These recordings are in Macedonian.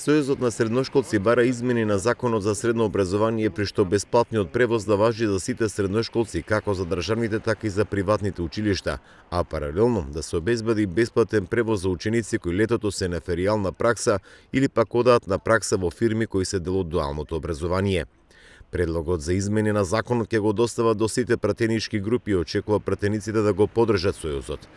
Сојузот на средношколци бара измени на Законот за средно образование при што бесплатниот превоз да важи за сите средношколци, како за државните, така и за приватните училишта, а паралелно да се обезбеди бесплатен превоз за ученици кои летото се на феријална пракса или пак одаат на пракса во фирми кои се дел од дуалното образование. Предлогот за измени на законот ќе го достава до сите пратенички групи и очекува пратениците да го поддржат Сојузот.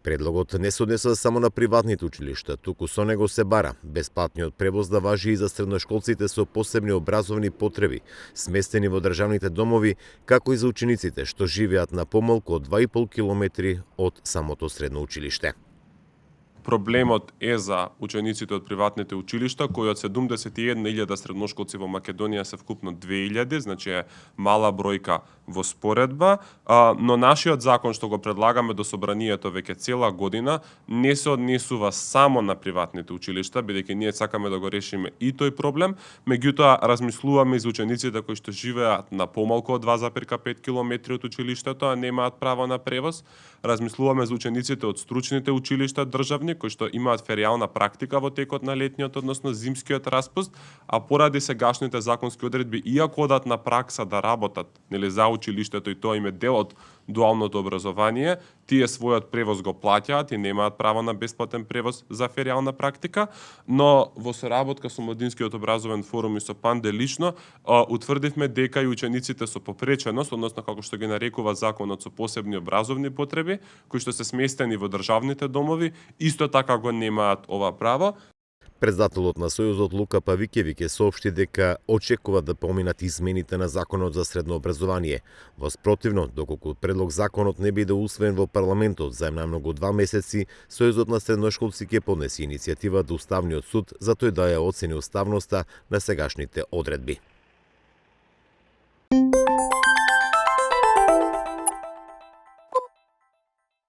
Предлогот не се однесува само на приватните училишта, туку со него се бара бесплатниот превоз да важи и за средношколците со посебни образовни потреби, сместени во државните домови, како и за учениците што живеат на помалку од 2,5 километри од самото средно училиште. Проблемот е за учениците од приватните училишта, кои од 71.000 средношколци во Македонија се вкупно 2.000, значи е мала бројка во споредба, но нашиот закон што го предлагаме до собранието веќе цела година не се однесува само на приватните училишта, бидејќи ние сакаме да го решиме и тој проблем, меѓутоа размислуваме и за учениците кои што живеат на помалку од 2,5 километри од училиштето, а немаат право на превоз. Размислуваме за учениците од стручните училишта државни кои што имаат феријална практика во текот на летниот, односно зимскиот распуст, а поради сегашните законски одредби, иако одат на пракса да работат, нели, за училиштето и тоа им е дел од дуалното образование, тие својот превоз го плаќаат и немаат право на бесплатен превоз за феријална практика, но во соработка со Младинскиот образовен форум и со Панде лично, утврдивме дека и учениците со попреченост, односно како што ги нарекува законот со посебни образовни потреби, кои што се сместени во државните домови, исто така го немаат ова право. Председателот на Сојузот Лука Павикевиќ соопшти дека очекува да поминат измените на Законот за средно образование. Во спротивно, доколку предлог законот не биде усвоен во парламентот за најмногу 2 месеци, Сојузот на средношколци ќе поднесе иницијатива до Уставниот суд за тој да ја оцени уставноста на сегашните одредби.